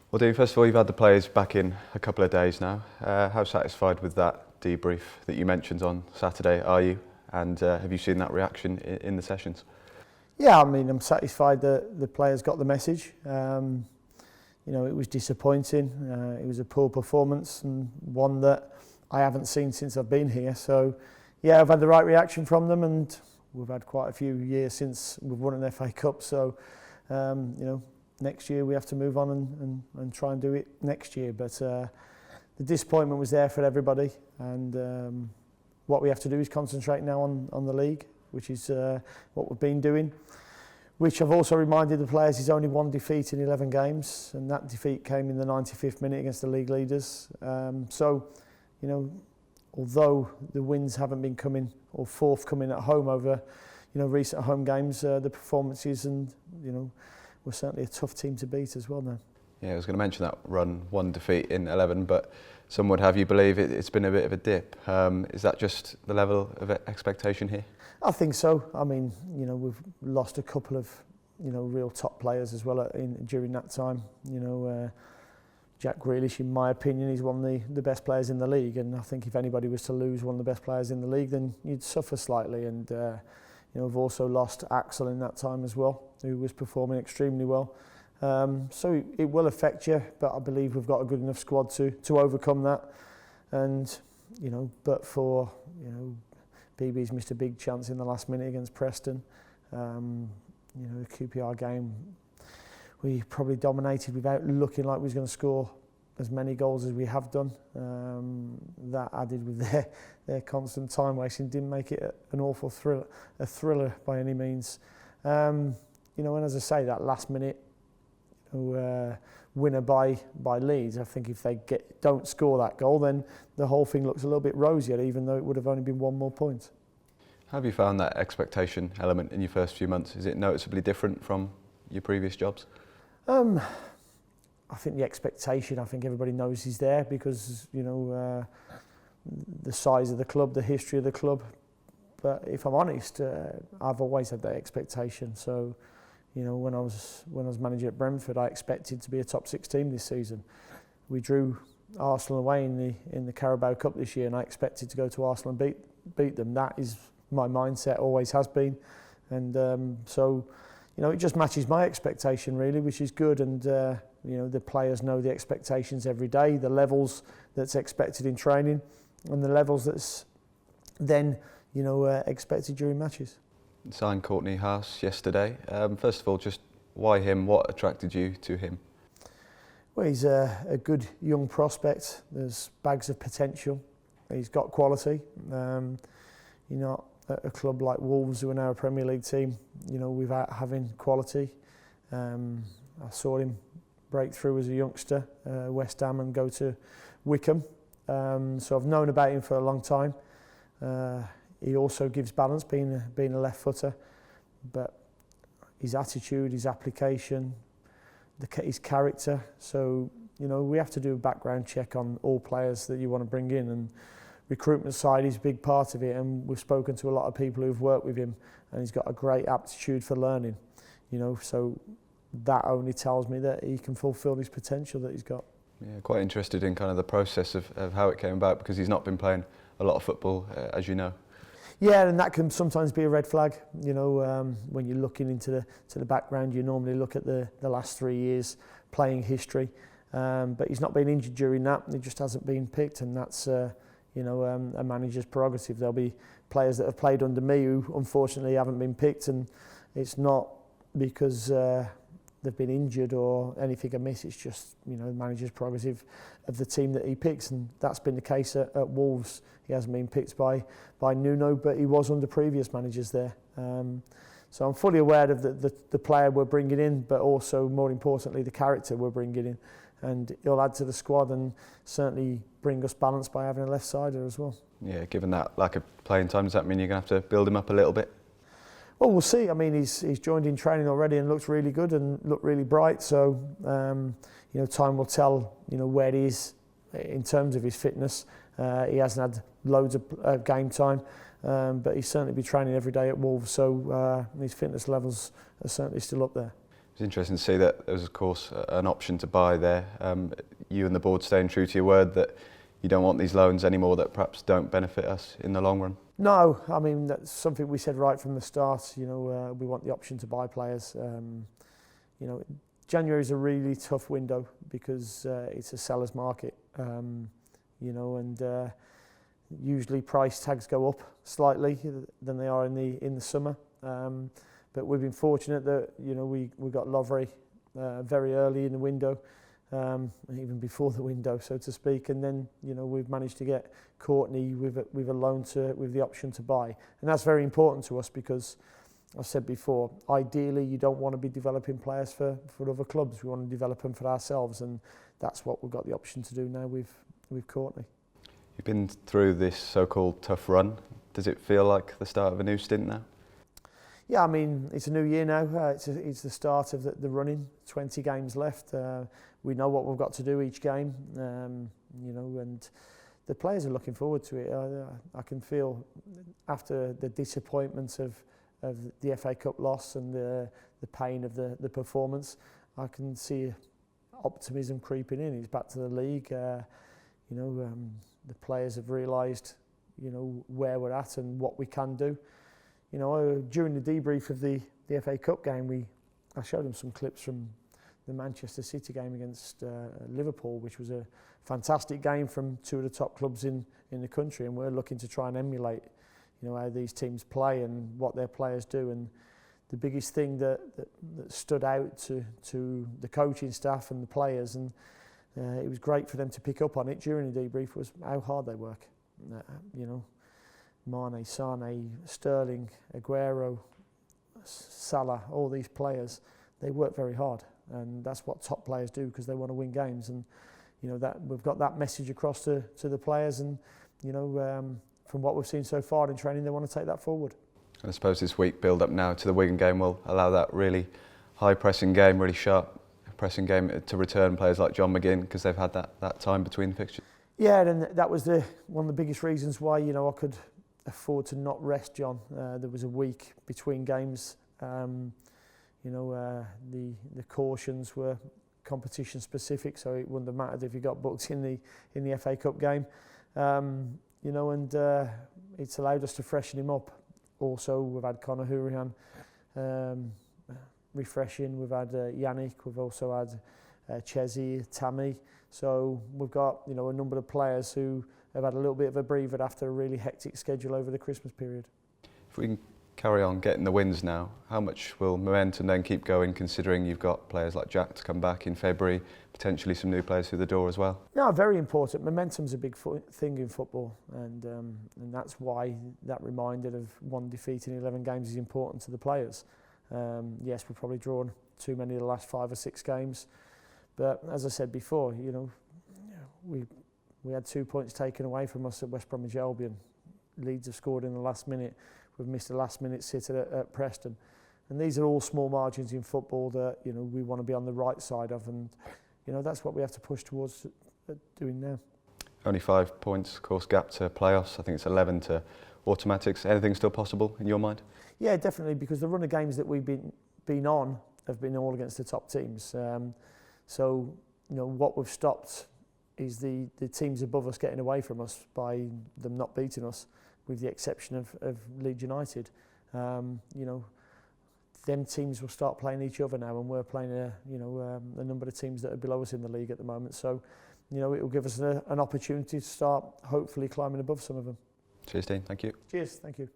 Well, Dean, first of all, you've had the players back in a couple of days now. How satisfied with that debrief that you mentioned on Saturday are you? And have you seen that reaction in the sessions? Yeah, I mean, I'm satisfied that the players got the message. You know, it was disappointing. It was a poor performance and one that I haven't seen since I've been here. So, yeah, I've had the right reaction from them, and we've had quite a few years since we've won an FA Cup. So, you know, next year we have to move on and try and do it next year. But the disappointment was there for everybody, and what we have to do is concentrate now on the league, which is what we've been doing. Which I've also reminded the players is only one defeat in 11 games, and that defeat came in the 95th minute against the league leaders. So, you know, although the wins haven't been coming or forthcoming at home over, you know, recent home games, the performances and, you know, we're certainly a tough team to beat as well now. Yeah, I was going to mention that run, one defeat in 11, but some would have you believe it's been a bit of a dip. Is that just the level of expectation here? I think so. I mean, you know, we've lost a couple of, you know, real top players as well during that time. You know, Jack Grealish, in my opinion, is one of the best players in the league, and I think if anybody was to lose one of the best players in the league, then you'd suffer slightly. And you know, we've also lost Axel in that time as well, who was performing extremely well. So it will affect you, but I believe we've got a good enough squad to overcome that. And you know, but for, you know, BB's missed a big chance in the last minute against Preston. You know, the QPR game, we probably dominated without looking like we was going to score as many goals as we have done. That added with their constant time wasting didn't make it an awful thriller by any means. You know, and as I say, that last minute winner by Leeds, I think if they don't score that goal, then the whole thing looks a little bit rosier, even though it would have only been one more point. How have you found that expectation element in your first few months? Is it noticeably different from your previous jobs? I think the expectation, I think everybody knows is there because, you know, the size of the club, the history of the club. But if I'm honest, I've always had that expectation. So, you know, when I was manager at Brentford, I expected to be a top 6 team this season. We drew Arsenal away in the Carabao Cup this year, and I expected to go to Arsenal and beat them. That is my mindset, always has been, and so, you know, it just matches my expectation really, which is good. And you know, the players know the expectations every day, the levels that's expected in training, and the levels that's then, you know, expected during matches. Signed Courtney House yesterday. First of all, just why him? What attracted you to him? Well, he's a good young prospect. There's bags of potential. He's got quality. You know, at a club like Wolves, who are now a Premier League team, you know, without having quality. I saw him break through as a youngster, West Ham, and go to Wickham. So I've known about him for a long time. He also gives balance, being a left footer, but his attitude, his application, his character. So, you know, we have to do a background check on all players that you want to bring in, and recruitment side is a big part of it. And we've spoken to a lot of people who've worked with him, and he's got a great aptitude for learning. You know, so that only tells me that he can fulfil his potential that he's got. Yeah, quite interested in kind of the process of how it came about, because he's not been playing a lot of football, as you know. Yeah, and that can sometimes be a red flag. You know, when you're looking into the background, you normally look at the last 3 years playing history. But he's not been injured during that. He just hasn't been picked, and that's you know, a manager's prerogative. There'll be players that have played under me who unfortunately haven't been picked, and it's not because they've been injured or anything amiss. It's just, you know, the manager's prerogative of the team that he picks, and that's been the case at Wolves. He hasn't been picked by Nuno, but he was under previous managers there. So I'm fully aware of the player we're bringing in, but also, more importantly, the character we're bringing in. And he'll add to the squad and certainly bring us balance by having a left-sider as well. Yeah, given that lack of playing time, does that mean you're going to have to build him up a little bit? Well, we'll see. I mean, he's joined in training already and looks really good and looked really bright. So, you know, time will tell, you know, where he is in terms of his fitness. He hasn't had loads of game time, but he's certainly been training every day at Wolves. So his fitness levels are certainly still up there. It's interesting to see that there was, of course, an option to buy there. You and the board staying true to your word that you don't want these loans anymore that perhaps don't benefit us in the long run. No, I mean, that's something we said right from the start. You know, we want the option to buy players. You know, January is a really tough window because it's a seller's market. You know, and usually price tags go up slightly than they are in the summer. But we've been fortunate that, you know, we got Lovre very early in the window, even before the window, so to speak. And then, you know, we've managed to get Courtney with a loan with the option to buy, and that's very important to us because I've said before, ideally you don't want to be developing players for other clubs. We want to develop them for ourselves, and that's what we've got the option to do now with Courtney. You've been through this so-called tough run. Does it feel like the start of a new stint now? Yeah, I mean, it's a new year now. It's the start of the running. 20 games left. We know what we've got to do each game, you know, and the players are looking forward to it. I can feel after the disappointment of the FA Cup loss and the pain of the performance, I can see optimism creeping in. He's back to the league. You know, the players have realised, you know, where we're at and what we can do. You know, during the debrief of the FA Cup game, I showed them some clips from the Manchester City game against Liverpool, which was a fantastic game from two of the top clubs in the country, and we're looking to try and emulate, you know, how these teams play and what their players do. And the biggest thing that stood out to the coaching staff and the players, and it was great for them to pick up on it during the debrief, was how hard they work. You know, Mane, Sane, Sterling, Aguero, Salah, all these players, they work very hard, and that's what top players do because they want to win games. And you know that we've got that message across to the players, and you know from what we've seen so far in training, they want to take that forward. I suppose this week build up now to the Wigan game will allow that really high pressing game, really sharp pressing game to return players like John McGinn because they've had that time between the fixtures. Yeah, and that was one of the biggest reasons why, you know, I could afford to not rest John. There was a week between games. You know, the cautions were competition specific, so it wouldn't have mattered if he got booked in the FA Cup game. You know, and it's allowed us to freshen him up. Also, we've had Conor Hourihan refreshing. We've had Yannick. We've also had Chesney, Tammy. So we've got, you know, a number of players who have had a little bit of a breather after a really hectic schedule over the Christmas period. If we can carry on getting the wins now, how much will momentum then keep going, considering you've got players like Jack to come back in February, potentially some new players through the door as well? No, very important. Momentum's a big thing in football, and that's why that reminder of one defeat in 11 games is important to the players. Yes, we've probably drawn too many of the last 5 or 6 games, but as I said before, you know, we had 2 points taken away from us at West Bromwich Albion. Leeds have scored in the last minute. We've missed a last-minute sitter at Preston, and these are all small margins in football that, you know, we want to be on the right side of, and you know that's what we have to push towards doing now. Only 5 points, of course, gap to playoffs. I think it's 11 to automatics. Anything still possible in your mind? Yeah, definitely, because the run of games that we've been on have been all against the top teams. So you know what we've stopped is the teams above us getting away from us by them not beating us, with the exception of Leeds United. You know, them teams will start playing each other now, and we're playing a number of teams that are below us in the league at the moment. So, you know, it will give us an opportunity to start hopefully climbing above some of them. Cheers, Dean. Thank you. Cheers. Thank you.